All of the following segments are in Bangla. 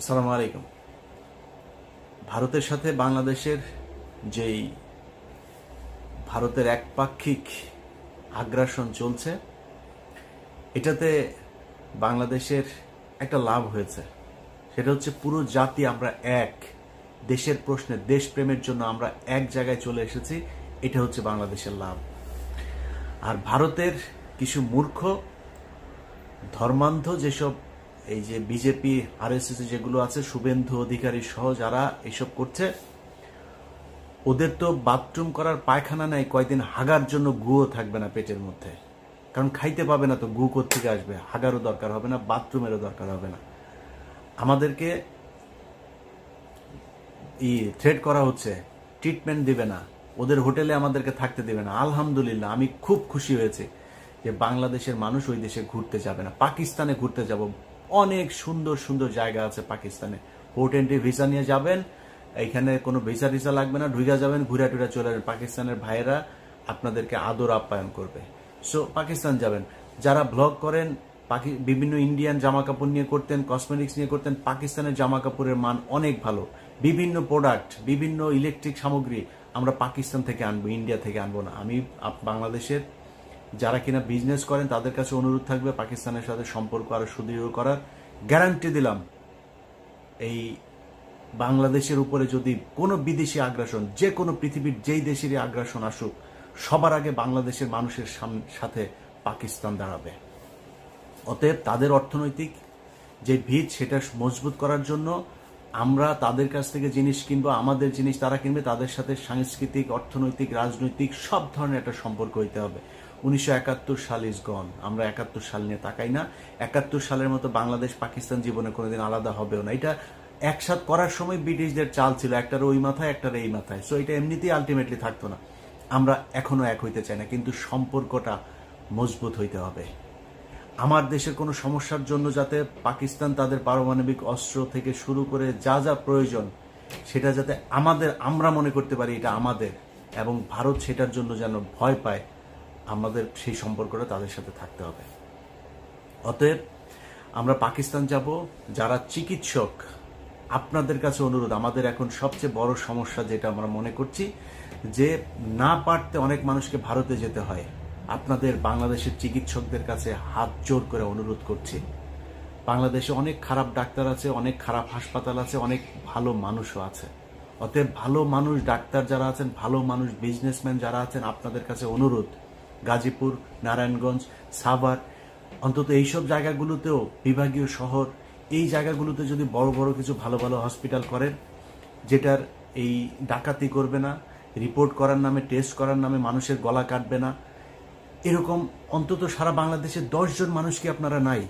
আসসালামু আলাইকুম। ভারতের সাথে বাংলাদেশের যেই ভারতের একপাক্ষিক আগ্রাসন চলছে, এটাতে বাংলাদেশের একটা লাভ হয়েছে। সেটা হচ্ছে পুরো জাতি আমরা এক, দেশের প্রশ্নে দেশপ্রেমের জন্য আমরা এক জায়গায় চলে এসেছি। এটা হচ্ছে বাংলাদেশের লাভ। আর ভারতের কিছু মূর্খ ধর্মান্ধ যেসব এই যে বিজেপি আরএসএস যেগুলো আছে, শুভেন্দু অধিকারী সহ যারা এসব করছে, ওদের তো বাথরুম করার পায়খানা নাই, কয়দিন হাগার জন্য গুও থাকবে না পেটের মধ্যে। কারণ খাইতে পাবে না তো গু কোত্থেকে আসবে? হাগারও দরকার হবে না, বাথরুমেরও দরকার হবে না। আমাদেরকে থ্রেট করা হচ্ছে, ট্রিটমেন্ট দিবে না, ওদের হোটেলে আমাদেরকে থাকতে দেবে না। আলহামদুলিল্লাহ, আমি খুব খুশি হয়েছি যে বাংলাদেশের মানুষ ওই দেশে ঘুরতে যাবে না। পাকিস্তানে ঘুরতে যাব, অনেক সুন্দর সুন্দর জায়গা আছে পাকিস্তানে। পোর্ট এন্ট্রি ভিসা নিয়ে যাবেন, এখানে কোনো ভিসা টিসা লাগবে না, ঢুকে যাবেন, ঘুরে টুরে চলে যাবেন। পাকিস্তানের ভাইয়েরা আপনাদেরকে আদর আপ্যায়ন করবে। সো পাকিস্তান যাবেন। যারা ব্লগ করেন, বিভিন্ন ইন্ডিয়ান জামা কাপড় নিয়ে করতেন, কসমেটিক্স নিয়ে করতেন, পাকিস্তানের জামা কাপড়ের মান অনেক ভালো। বিভিন্ন প্রোডাক্ট, বিভিন্ন ইলেকট্রিক সামগ্রী আমরা পাকিস্তান থেকে আনবো, ইন্ডিয়া থেকে আনবো না। আমি বাংলাদেশের যারা কিনা বিজনেস করেন তাদের কাছে অনুরোধ থাকবে পাকিস্তানের সাথে সম্পর্ক আরো সুদৃঢ় করার। গ্যারান্টি দিলাম, এই বাংলাদেশের উপরে যদি কোনো বিদেশি আগ্রাসন, যে কোনো পৃথিবীর যেই দেশেরই আগ্রাসন আসুক, সবার আগে বাংলাদেশের মানুষের সাথে পাকিস্তান দাঁড়াবে। অতএব তাদের অর্থনৈতিক যে ভিত, সেটা মজবুত করার জন্য আমরা তাদের কাছ থেকে জিনিস কিনবো, আমাদের জিনিস তারা কিনবে। তাদের সাথে সাংস্কৃতিক, অর্থনৈতিক, রাজনৈতিক সব ধরনের একটা সম্পর্ক হইতে হবে। 1971 সাল ইজ গন। আমরা 71 সাল নিয়ে তাকাই না। 71 সালের মতো বাংলাদেশ পাকিস্তান জীবনে কোনোদিন আলাদা হবেও না। এটা একসাথ করার সময় ব্রিটিশদের চাল ছিল, একটার ওই মাথায় একটার এই মাথায়। সো এটা এমনিতেই আলটিমেটলি থাকতো না। আমরা এখনো এক হইতে চাই না, কিন্তু সম্পর্কটা মজবুত হইতে হবে। আমার দেশের কোনো সমস্যার জন্য যাতে পাকিস্তান তাদের পারমাণবিক অস্ত্র থেকে শুরু করে যা যা প্রয়োজন, সেটা যাতে আমরা মনে করতে পারি এটা আমাদের, এবং ভারত সেটার জন্য যেন ভয় পায়, আমাদের সেই সম্পর্কটা তাদের সাথে থাকতে হবে। অতএব আমরা পাকিস্তান যাব। যারা চিকিৎসক, আপনাদের কাছে অনুরোধ, আমাদের এখন সবচেয়ে বড় সমস্যা যেটা আমরা মনে করছি, যে না পারতে অনেক মানুষকে ভারতে যেতে হয়। আপনাদের বাংলাদেশের চিকিৎসকদের কাছে হাত জোর করে অনুরোধ করছি। বাংলাদেশে অনেক খারাপ ডাক্তার আছে, অনেক খারাপ হাসপাতাল আছে, অনেক ভালো মানুষও আছে। অতএব ভালো মানুষ ডাক্তার যারা আছেন, ভালো মানুষ বিজনেসম্যান যারা আছেন, আপনাদের কাছে অনুরোধ, গাজীপুর, নারায়ণগঞ্জ, সাভার, অন্তত এইসব জায়গাগুলোতেও, বিভাগীয় শহর, এই জায়গাগুলোতে যদি বড় বড় কিছু ভালো ভালো হসপিটাল করেন, যেটার এই ডাকাতি করবে না, রিপোর্ট করার নামে, টেস্ট করার নামে মানুষের গলা কাটবে না, এরকম অন্তত সারা বাংলাদেশে 10 জন মানুষ কি আপনারা নাই?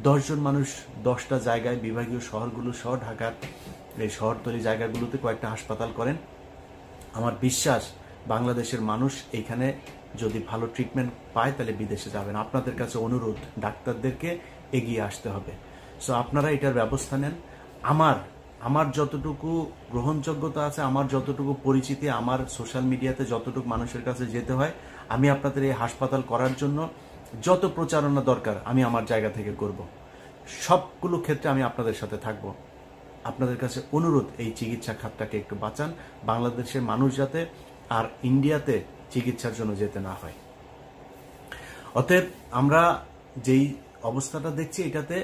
10 জন মানুষ 10টা জায়গায়, বিভাগীয় শহরগুলো সহ ঢাকার এই শহরতলি জায়গাগুলোতে কয়েকটা হাসপাতাল করেন। আমার বিশ্বাস বাংলাদেশের মানুষ এইখানে যদি ভালো ট্রিটমেন্ট পায় তাহলে বিদেশে যাবেন। আপনাদের কাছে অনুরোধ, ডাক্তারদেরকে এগিয়ে আসতে হবে। সো আপনারা এটার ব্যবস্থা নেন। আমার যতটুকু গ্রহণযোগ্যতা আছে, আমার যতটুকু পরিচিতি, আমার সোশ্যাল মিডিয়াতে যতটুকু মানুষের কাছে যেতে হয়, আমি আপনাদের এই হাসপাতাল করার জন্য যত প্রচারণা দরকার আমি আমার জায়গা থেকে করব। সবগুলো ক্ষেত্রে আমি আপনাদের সাথে থাকব। আপনাদের কাছে অনুরোধ, এই চিকিৎসা খাতটাকে একটু বাঁচান, বাংলাদেশের মানুষ যাতে আর ইন্ডিয়াতে চিকিৎসার জন্য যেতে না হয়। অতএব আমরা যেই অবস্থাটা দেখছি, এটাতে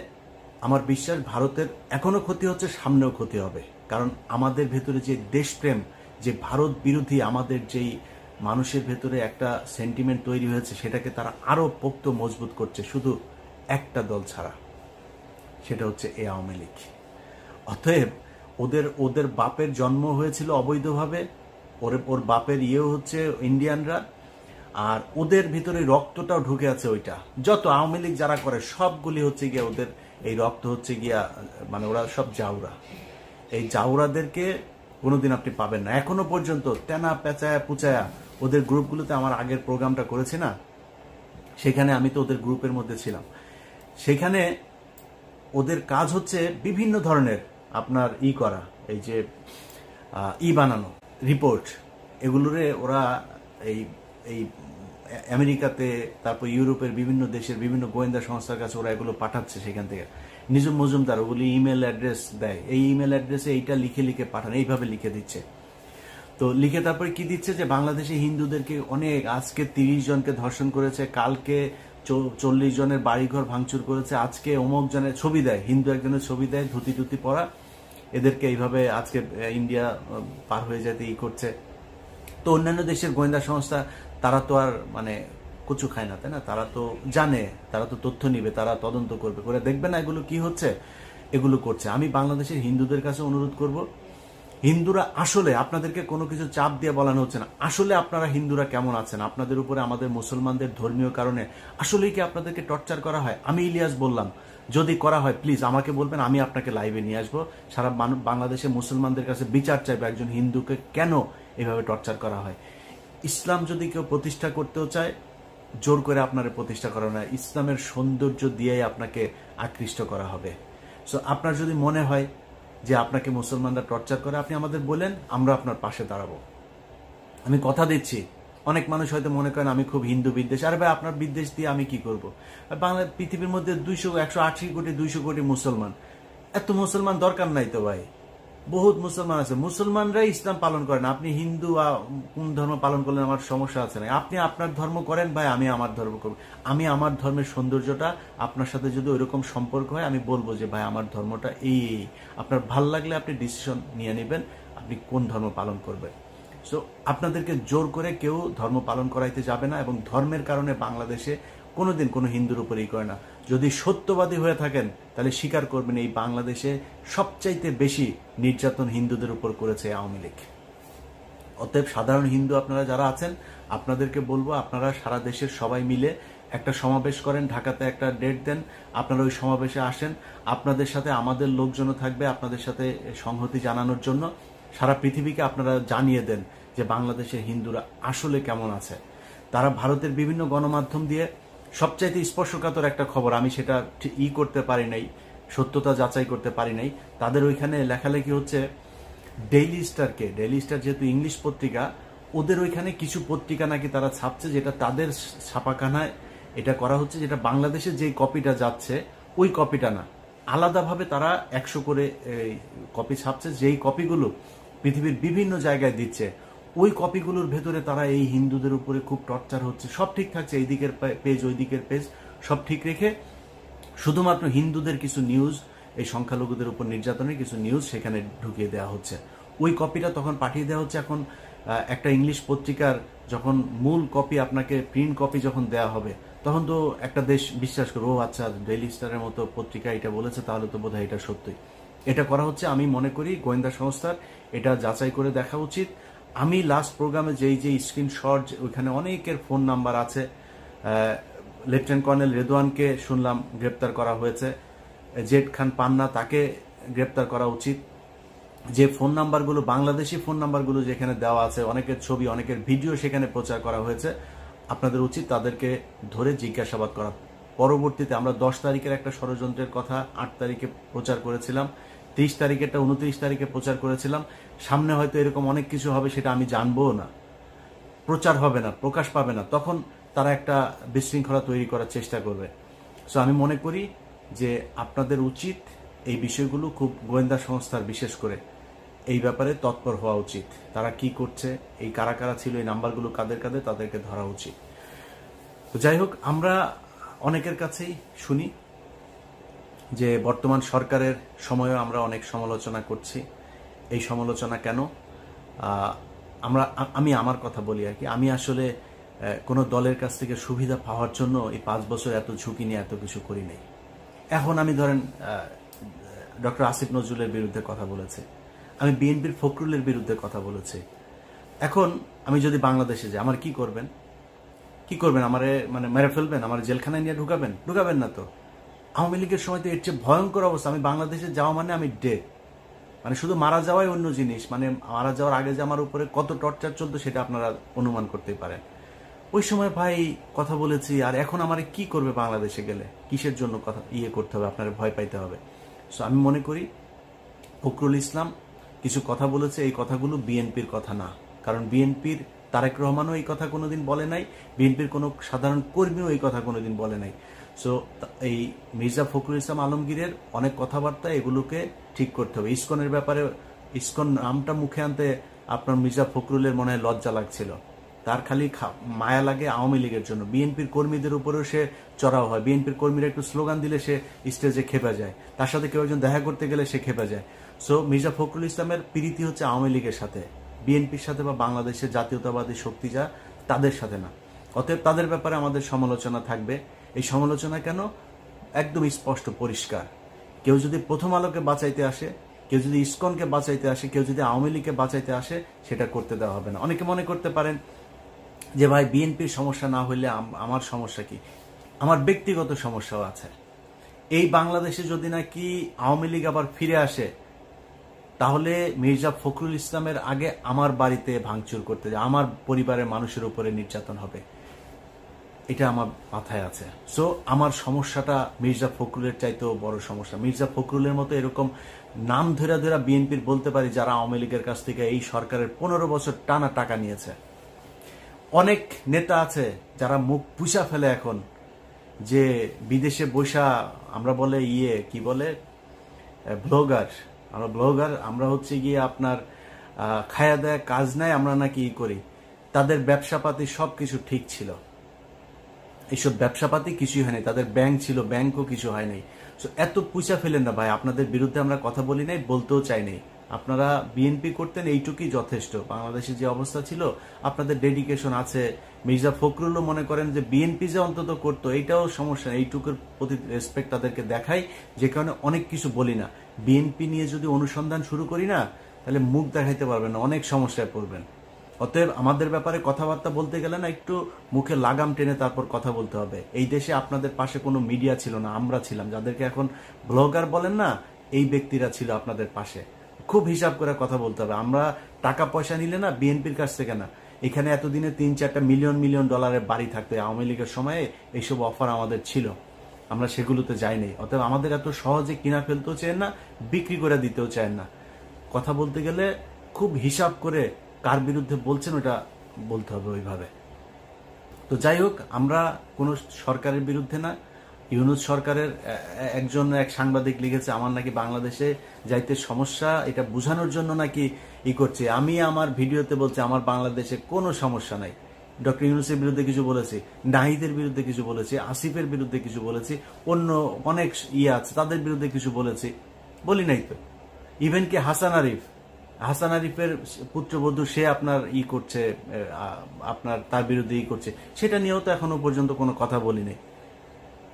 আমার বিশ্বাস ভারতের এখনো ক্ষতি হচ্ছে, সামনেও ক্ষতি হবে। কারণ আমাদের ভেতরে যে দেশপ্রেম, যে ভারত বিরোধী আমাদের যেই মানুষের ভেতরে একটা সেন্টিমেন্ট তৈরি হয়েছে, সেটাকে তারা আরো পোক্ত মজবুত করছে, শুধু একটা দল ছাড়া, সেটা হচ্ছে এই আওয়ামী লীগ। অতএব ওদের বাপের জন্ম হয়েছিল অবৈধভাবে, ওর বাপের ইয়েও হচ্ছে ইন্ডিয়ানরা, আর ওদের ভিতরে রক্তটাও ঢুকে আছে। ওইটা যত আওয়ামী লীগ যারা করে সবগুলি হচ্ছে গিয়া ওদের এই রক্ত হচ্ছে গিয়া, মানে ওরা সব জাউরা। এই জাউরাদেরকে কোনোদিন আপনি পাবেন না। এখনো পর্যন্ত তেনা পেঁচায়া পুচায়া ওদের গ্রুপগুলোতে, আমার আগের প্রোগ্রামটা করেছি না, সেখানে আমি তো ওদের গ্রুপের মধ্যে ছিলাম। সেখানে ওদের কাজ হচ্ছে বিভিন্ন ধরনের আপনার করা, এই যে বানানো, রিপোর্ট, এগুলোরে ওরা এই এই আমেরিকাতে, তারপর ইউরোপের বিভিন্ন দেশের বিভিন্ন গোয়েন্দা সংস্থার কাছে ওরা এগুলো পাঠাচ্ছে। সেখান থেকে নিজুম মজুমদার ওগুলি ইমেল অ্যাড্রেস দেয়, এই ইমেল অ্যাড্রেসে এইটা লিখে লিখে পাঠান, এইভাবে লিখে দিচ্ছে। তো লিখে তারপরে কি দিচ্ছে যে বাংলাদেশে হিন্দুদেরকে অনেক, আজকে 30 জনকে ধর্ষণ করেছে, কালকে 40 জনের বাড়িঘর ভাঙচুর করেছে, আজকে অমুক জনের ছবি দেয়, হিন্দু একজনের ছবি দেয় ধুতি টুতি পরা, এদেরকে এইভাবে আজকে ইন্ডিয়া পার হয়ে যেতে করছে। তো অন্যান্য দেশের গোয়েন্দা সংস্থা তারা তো আর কচু খায় না, তাই না? তারা তো জানে, তারা তো তথ্য নিবে, তারা তদন্ত করবে, করে দেখবে না এগুলো কি হচ্ছে, এগুলো করছে। আমি বাংলাদেশের হিন্দুদের কাছে অনুরোধ করব, হিন্দুরা আসলে, আপনাদেরকে কোনো কিছু চাপ দিয়ে বলানো হচ্ছে না, আসলে আপনারা হিন্দুরা কেমন আছেন? আপনাদের উপরে আমাদের মুসলমানদের ধর্মীয় কারণে আসলেই কি আপনাদেরকে টর্চার করা হয়? আমি ইলিয়াস বললাম, যদি করা হয় প্লিজ আমাকে বলবেন, আমি আপনাকে লাইভে নিয়ে আসবো, সারা বাংলাদেশের মুসলমানদের কাছে বিচার চাইবে একজন হিন্দুকে কেন এভাবে টর্চার করা হয়। ইসলাম যদি কেউ প্রতিষ্ঠা করতেও চায়, জোর করে আপনার প্রতিষ্ঠা করা না, ইসলামের সৌন্দর্য দিয়েই আপনাকে আকৃষ্ট করা হবে। সো আপনার যদি মনে হয় যে আপনাকে মুসলমানরা টর্চার করে, আপনি আমাদের বলেন, আমরা আপনার পাশে দাঁড়াবো। আমি কথা দিচ্ছি, অনেক মানুষ হয়তো মনে করেন আমি খুব হিন্দু বিদ্বেষ, আরে ভাই আপনার বিদ্বেষ দিয়ে আমি কি করব? বাংলা পৃথিবীর মধ্যে 180 কোটি 200 কোটি মুসলমান, এত মুসলমান দরকার নাই তো ভাই, বহুত মুসলমান আছে, মুসলমানরাই ইসলাম পালন করেন। আপনি হিন্দু কোন ধর্ম পালন করলেন আমার সমস্যা আছে না, আপনি আপনার ধর্ম করেন ভাই, আমি আমার ধর্ম করব। আমি আমার ধর্মের সৌন্দর্যটা, আপনার সাথে যদি ওইরকম সম্পর্ক হয় আমি বলবো যে ভাই আমার ধর্মটা এই, আপনার ভাল লাগলে আপনি ডিসিশন নিয়ে নেবেন আপনি কোন ধর্ম পালন করবেন। সো আপনাদেরকে জোর করে কেউ ধর্ম পালন করাইতে যাবে না, এবং ধর্মের কারণে বাংলাদেশে কোনোদিন কোনো হিন্দুর উপরেই করে না। যদি সত্যবাদী হয়ে থাকেন তাহলে স্বীকার করবেন এই বাংলাদেশে সবচাইতে বেশি নির্যাতন হিন্দুদের উপর করেছে আওয়ামী লীগ। অতএব সাধারণ হিন্দু আপনারা যারা আছেন, আপনাদেরকে বলবো আপনারা সারা দেশের সবাই মিলে একটা সমাবেশ করেন, ঢাকাতে একটা ডেট দেন, আপনারা ওই সমাবেশে আসেন, আপনাদের সাথে আমাদের লোকজনও থাকবে আপনাদের সাথে সংহতি জানানোর জন্য। সারা পৃথিবীকে আপনারা জানিয়ে দেন যে বাংলাদেশের হিন্দুরা আসলে কেমন আছে। তারা ভারতের বিভিন্ন গণমাধ্যম দিয়ে সবচাইতে স্পর্শকাতর একটা খবর, আমি সেটা করতে পারি নাই, সত্যতা যাচাই করতে পারি নাই, তাদের ওইখানে লেখালেখি হচ্ছে ডেইলি স্টার যেহেতু ইংলিশ পত্রিকা, ওদের ওইখানে কিছু পত্রিকা নাকি তারা ছাপছে, যেটা তাদের ছাপাখানায় এটা করা হচ্ছে, যেটা বাংলাদেশে যেই কপিটা যাচ্ছে ওই কপিটা না, আলাদাভাবে তারা 100 করে কপি ছাপছে, যেই কপিগুলো পৃথিবীর বিভিন্ন জায়গায় দিচ্ছে। ওই কপিগুলোর ভেতরে তারা এই হিন্দুদের উপরে খুব টর্চার হচ্ছে, সব ঠিক থাকছে, এই দিকের পেজ ওই দিকের পেজ সব ঠিক রেখে শুধুমাত্র হিন্দুদের কিছু নিউজ, এই সংখ্যালঘুদের উপর নির্যাতনের কিছু নিউজ সেখানে ঢুকিয়ে দেওয়া হচ্ছে। ওই কপিটা তখন পাঠিয়ে দেওয়া হচ্ছে। এখন একটা ইংলিশ পত্রিকার যখন মূল কপি আপনাকে প্রিন্ট কপি যখন দেওয়া হবে, তখন তো একটা দেশ বিশ্বাস করবে, ও আচ্ছা ডেইলি স্টারের মতো পত্রিকা এটা বলেছে, তাহলে তো বোধহয় এটা সত্যি। এটা করা হচ্ছে, আমি মনে করি গোয়েন্দা সংস্থার এটা যাচাই করে দেখা উচিত। আমি লাস্ট প্রোগ্রামে যেই স্ক্রিনশট, ওইখানে অনেকের ফোন নাম্বার আছে। লেফটেন্যান্ট কর্নেল রেদওয়ানকে শুনলাম গ্রেপ্তার করা হয়েছে, জেড খান পান্না তাকে গ্রেপ্তার করা উচিত। যে ফোন নাম্বারগুলো, বাংলাদেশি ফোন নাম্বারগুলো যেখানে দেওয়া আছে, অনেকের ছবি অনেকের ভিডিও সেখানে প্রচার করা হয়েছে, আপনাদের উচিত তাদেরকে ধরে জিজ্ঞাসাবাদ করা। পরবর্তীতে আমরা 10 তারিখের একটা ষড়যন্ত্রের কথা 8 তারিখে প্রচার করেছিলাম, 30 তারিখেরটা 29 তারিখে প্রচার করেছিলাম। সামনে হয়তো এরকম অনেক কিছু হবে, সেটা আমি জানবও না, প্রচার হবে না, প্রকাশ পাবে না, তখন তারা একটা বিশৃঙ্খলা তৈরি করার চেষ্টা করবে। সো আমি মনে করি যে আপনাদের উচিত এই বিষয়গুলো খুব, গোয়েন্দা সংস্থার বিশেষ করে এই ব্যাপারে তৎপর হওয়া উচিত। তারা কি করছে, এই কারা কারা ছিল, এই নাম্বারগুলো কাদের কাদের, তাদেরকে ধরা উচিত। তো যাই হোক, আমরা অনেকের কাছেই শুনি যে বর্তমান সরকারের সময়ও আমরা অনেক সমালোচনা করছি। এই সমালোচনা কেন? আমি আমার কথা বলি আর কি, আমি আসলে কোনো দলের কাছ থেকে সুবিধা পাওয়ার জন্য এই 5 বছর এত ঝুঁকি নিয়ে এত কিছু করি নাই। এখন আমি ধরেন ডক্টর আসিফ নজরুলের বিরুদ্ধে কথা বলেছে, আমি বিএনপির ফখরুলের বিরুদ্ধে কথা বলেছি। এখন আমি যদি বাংলাদেশে যাই, আমার কি করবেন? আমারে মেরে ফেলবেন, আমার জেলখানায় নিয়ে ঢুকাবেন না তো। আওয়ামী লীগের সময় তো এর চেয়ে ভয়ঙ্কর অবস্থা, আমি বাংলাদেশে যাওয়া মানে আমি ডেড, শুধু মারা যাওয়াই অন্য জিনিস, মারা যাওয়ার আগে যে আমার উপরে কত টর্চার চলতো সেটা আপনারা অনুমান করতেই পারেন। ওই সময় ভাই কথা বলেছি, আর এখন আমার কি করবে বাংলাদেশে গেলে, কিসের জন্য কথা করতে হবে, আপনারা ভয় পাইতে হবে। সো আমি মনে করি ফখরুল ইসলাম কিছু কথা বলেছে, এই কথাগুলো বিএনপির কথা না, কারণ বিএনপির তারেক রহমানও এই কথা কোনোদিন বলে নাই, বিএনপির কোনো সাধারণ কর্মীও এই কথা কোনোদিন বলে নাই। সো এই মির্জা ফখরুল ইসলাম আলমগীরের অনেক কথাবার্তা এগুলোকে ঠিক করতে হবে। ইসকনের ব্যাপারে, ইসকন নামটা মুখে আনতে আপনার মির্জা ফখরুলের মনে হয় লজ্জা লাগছিল, তার খালি মায়া লাগে আওয়ামী লীগের জন্য। বিএনপির কর্মীদের উপরেও সে চড়াও হয়, বিএনপির কর্মীরা একটু স্লোগান দিলে সে স্টেজে খেপে যায়, তার সাথে কেউ একজন দেখা করতে গেলে সে খেপে যায়। সো মির্জা ফখরুল ইসলামের প্রীতি হচ্ছে আওয়ামী লীগের সাথে, বিএনপির সাথে বা বাংলাদেশের জাতীয়তাবাদী শক্তি যা তাদের সাথে না। অতএব তাদের ব্যাপারে আমাদের সমালোচনা থাকবে। এই সমালোচনা কেন? একদম স্পষ্ট পরিষ্কার। কেউ যদি প্রথম আলোকে বাঁচাইতে আসে, কেউ যদি ইসকনকে বাঁচাইতে আসে, কেউ যদি আওয়ামী লীগকে বাঁচাইতে আসে, সেটা করতে দেওয়া হবে না। অনেকে মনে করতে পারেন যে ভাই বিএনপির সমস্যা না হইলে আমার সমস্যা কি? আমার ব্যক্তিগত সমস্যাও আছে। এই বাংলাদেশে যদি নাকি আওয়ামী লীগ আবার ফিরে আসে, তাহলে মির্জা ফখরুল ইসলামের আগে আমার বাড়িতে ভাঙচুর করতে যায়, আমার পরিবারের মানুষের উপরে নির্যাতন হবে, এটা আমার মাথায় আছে। সো আমার সমস্যাটা মির্জা ফখরুলের চাইতেও বড় সমস্যা। মির্জা ফখরুলের মতো এরকম নাম ধরে ধরে বিএনপির বলতে পারি যারা আওয়ামী লীগের কাছ থেকে এই সরকারের 15 বছর টানা টাকা নিয়েছে। অনেক নেতা আছে যারা মুখ পুষা ফেলে এখন, যে বিদেশে বসা আমরা বলে কি বলে ব্লগার, আমরা হচ্ছে গিয়ে আপনার খায়া দেয় কাজ নাই, আমরা নাকি করি। তাদের ব্যবসাপাতি সবকিছু ঠিক ছিল, এইসব ব্যবসাপাতি কিছুই হয়নি, তাদের ব্যাংক ছিল, ব্যাংকও কিছু হয় নাই। এত পুষা ফেলেন না ভাই, আপনাদের বিরুদ্ধে আমরা কথা বলি নাই, বলতেও চাই নাই। আপনারা বিএনপি করতেন, এইটুকুই যথেষ্ট। বাংলাদেশের যে অবস্থা ছিল, আপনাদের ডেডিকেশন আছে। মির্জা ফখরুলও মনে করেন যে বিএনপি যে অন্তত করতো এইটাও সমস্যা, এইটুকুর প্রতি রেসপেক্ট তাদেরকে দেখাই, যে কারণে অনেক কিছু বলি না। বিএনপি নিয়ে যদি অনুসন্ধান শুরু করি না, তাহলে মুখ দেখাইতে পারবেন না, অনেক সমস্যায় পড়বেন। অতএব আমাদের ব্যাপারে কথাবার্তা বলতে গেলে না, একটু মুখে লাগাম টেনে তারপর কথা বলতে হবে। এই দেশে আপনাদের পাশে কোনো মিডিয়া ছিল না, আমরা ছিলাম। যাদেরকে এখন ব্লগার বলেন না, এই ব্যক্তিরা ছিল আপনাদের পাশে। খুব হিসাব করে কথা বলতে হবে। আমরা টাকা পয়সা নিলে না, বিএনপির কাছ থেকে না, এখানে এতদিনে 3-4টা মিলিয়ন ডলারের বাড়ি থাকতো। আওয়ামী লীগের সময়ে এইসব অফার আমাদের ছিল, আমরা সেগুলোতে যাইনি। অতএব আমাদের এত সহজে কিনা ফেলতেও চায় না, বিক্রি করে দিতেও চায় না। কথা বলতে গেলে খুব হিসাব করে কার বিরুদ্ধে বলছেন ওটা বলতে হবে ওইভাবে। তো যাই হোক, আমরা কোনো সরকারের বিরুদ্ধে না। ইউনূস সরকারের এক সাংবাদিক লিখেছে আমার নাকি বাংলাদেশে যাইতে সমস্যা, এটা বোঝানোর জন্য নাকি করছে। আমি আমার ভিডিওতে বলছি আমার বাংলাদেশে কোনো সমস্যা নাই। ডক্টর ইউনূসের বিরুদ্ধে কিছু বলেছি, নাহিদের বিরুদ্ধে কিছু বলেছি, আসিফের বিরুদ্ধে কিছু বলেছি, অন্য অনেক আছে তাদের বিরুদ্ধে কিছু বলেছি, বলি নাই তো। ইভেন কি হাসান আরিফের পুত্রবধূ, সে আপনার করছে, আপনার তার বিরুদ্ধে করছে, সেটা নিয়েও তো এখনো পর্যন্ত কোনো কথা বলি নাই।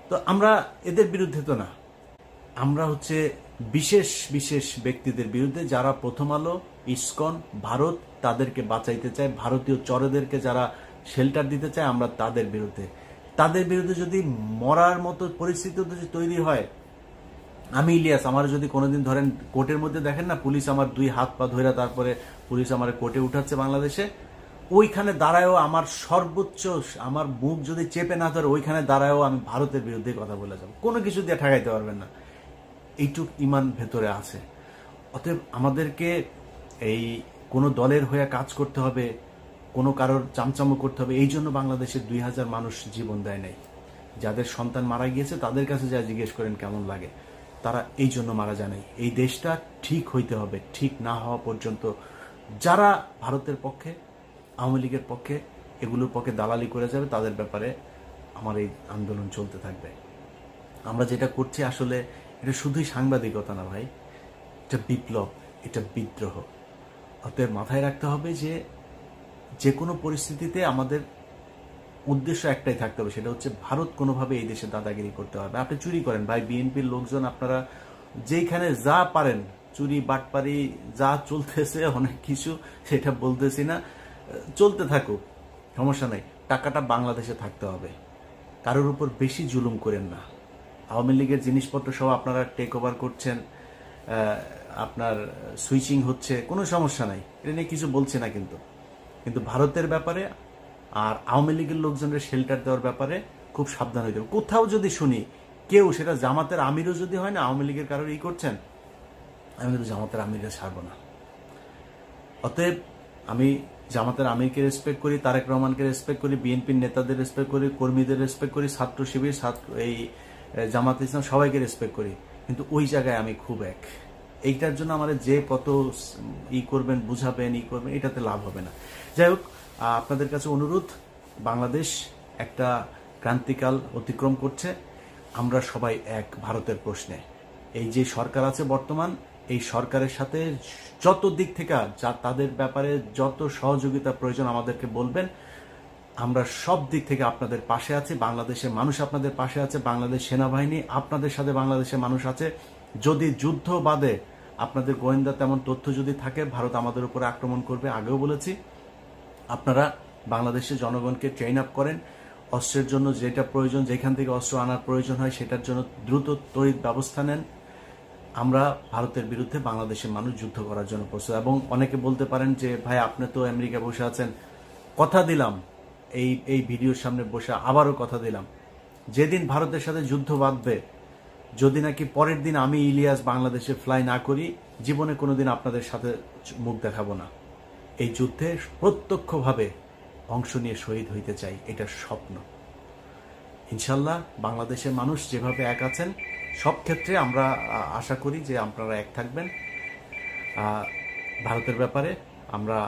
তো আমরা এদের বিরুদ্ধে তো না, আমরা হচ্ছে বিশেষ বিশেষ ব্যক্তিদের বিরুদ্ধে, যারা প্রথম আলো, ইসকন, ভারত তাদেরকে বাঁচাইতে চায়, ভারতীয় চরেদেরকে যারা শেল্টার দিতে চায়, আমরা তাদের বিরুদ্ধে যদি মরার মতো পরিস্থিতি তৈরি হয়, আমি ইলিয়াস, আমার যদি কোনোদিন ধরেন কোর্টের মধ্যে দেখেন না, পুলিশ আমার 2 হাত পা ধরে তারপরে পুলিশ আমার কোর্টে উঠাচ্ছে বাংলাদেশে, ওইখানে দাঁড়ায়ও আমার সর্বোচ্চ, আমার মুখ যদি চেপে না ধরে, ওইখানে দাঁড়ায়ও আমি ভারতের বিরুদ্ধে কথা বলে যাব, কোনো কিছু দিয়ে ঠেকাইতে পারবেন না। এইটুক ইমান ভেতরে আছে। অতএব আমাদেরকে এই কোনো দলের হয়ে কাজ করতে হবে, কোনো কারোর চামচামো করতে হবে, এই জন্য বাংলাদেশের 2000 মানুষ জীবন দেয় নাই। যাদের সন্তান মারা গিয়েছে তাদের কাছে যা জিজ্ঞেস করেন কেমন লাগে, তারা এই জন্য মারা যায় নাই। এই দেশটা ঠিক হইতে হবে, ঠিক না হওয়া পর্যন্ত যারা ভারতের পক্ষে, আওয়ামী লীগের পক্ষে, এগুলোর পক্ষে দালালি করে যাবে, তাদের ব্যাপারে আমার এই আন্দোলন চলতে থাকবে। আমরা যেটা করছি আসলে এটা শুধুই সাংবাদিকতা না ভাই, এটা বিপ্লব, এটা বিদ্রোহ। অতএব মাথায় রাখতে হবে যে কোনো পরিস্থিতিতে আমাদের উদ্দেশ্য একটাই থাকতে হবে, সেটা হচ্ছে ভারত কোনোভাবে এই দেশে দাদাগিরি করতে হবে। আপনি চুরি করেন ভাই, বিএনপির লোকজন আপনারা যেখানে যা পারেন, চুরি বাটপারি যা চলতেছে অনেক কিছু, সেটা বলতেছি না, চলতে থাকুক, সমস্যা নাই। টাকাটা বাংলাদেশে থাকতে হবে, কারোর উপর বেশি জুলুম করেন না। আওয়ামী লীগের জিনিসপত্র সব আপনারা টেক ওভার করছেন, আপনার সুইচিং হচ্ছে, কোনো সমস্যা নাই, এটা নিয়ে কিছু বলছে না। কিন্তু ভারতের ব্যাপারে আর আওয়ামী লীগের লোকজনের শেল্টার দেওয়ার ব্যাপারে খুব সাবধান হইতে হবে। কোথাও যদি শুনি কেউ, সেটা জামাতের আমিরও যদি হয় না, আওয়ামী লীগের কারোর করছেন, আমি কিন্তু জামাতের আমিররা ছাড়ব না। অতএব আমি জামাতের আমিরকে রেসপেক্ট করি, তারেক রহমানকে রেসপেক্ট করি, বিএনপির নেতাদের রেসপেক্ট করি, কর্মীদের রেসপেক্ট করি, ছাত্র শিবির, এই জামাত ইসলাম সবাইকে রেসপেক্ট করি, কিন্তু ওই জায়গায় আমি খুব এক। এইটার জন্য আমার যে কত করবেন, বুঝাবেন, করবেন, এটাতে লাভ হবে না। যাই হোক, আপনাদের কাছে অনুরোধ, বাংলাদেশ একটা ক্রান্তিকাল অতিক্রম করছে, আমরা সবাই এক ভারতের প্রশ্নে। এই যে সরকার আছে বর্তমান, এই সরকারের সাথে যত দিক থেকে যা তাদের ব্যাপারে যত সহযোগিতা প্রয়োজন আমাদেরকে বলবেন, আমরা সব দিক থেকে আপনাদের পাশে আছি। বাংলাদেশের মানুষ আপনাদের পাশে আছে, বাংলাদেশ সেনাবাহিনী আপনাদের সাথে, বাংলাদেশের মানুষ আছে। যদি যুদ্ধ বাদে আপনাদের গোয়েন্দা তেমন তথ্য যদি থাকে ভারত আমাদের উপরে আক্রমণ করবে, আগেও বলেছি, আপনারা বাংলাদেশের জনগণকে ট্রেন আপ করেন, অস্ত্রের জন্য যেটা প্রয়োজন, যেখান থেকে অস্ত্র আনার প্রয়োজন হয় সেটার জন্য দ্রুত তড়িৎ ব্যবস্থা নেন। আমরা ভারতের বিরুদ্ধে বাংলাদেশের মানুষ যুদ্ধ করার জন্য প্রস্তুত। এবং অনেকে বলতে পারেন যে ভাই আপনি তো আমেরিকা বসে আছেন, কথা দিলাম এই ভিডিওর সামনে বসে আবারও কথা দিলাম, যেদিন ভারতের সাথে যুদ্ধ বাঁধবে, যদি নাকি পরের দিন আমি ইলিয়াস বাংলাদেশে ফ্লাই না করি, জীবনে কোনোদিন আপনাদের সাথে মুখ দেখাবো না। এই যুদ্ধে প্রত্যক্ষভাবে অংশ নিয়ে শহীদ হইতে চাই, এটা স্বপ্ন। ইনশাল্লাহ বাংলাদেশের মানুষ যেভাবে এক আছেন, সব ক্ষেত্রে আমরা আশা করি যে আপনারা এক থাকবেন। ভারতের ব্যাপারে আমরা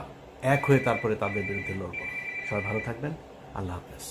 এক হয়ে তারপরে তাদের বিরুদ্ধে লড়ব। সবাই ভালো থাকবেন। আল্লাহ হাফেজ।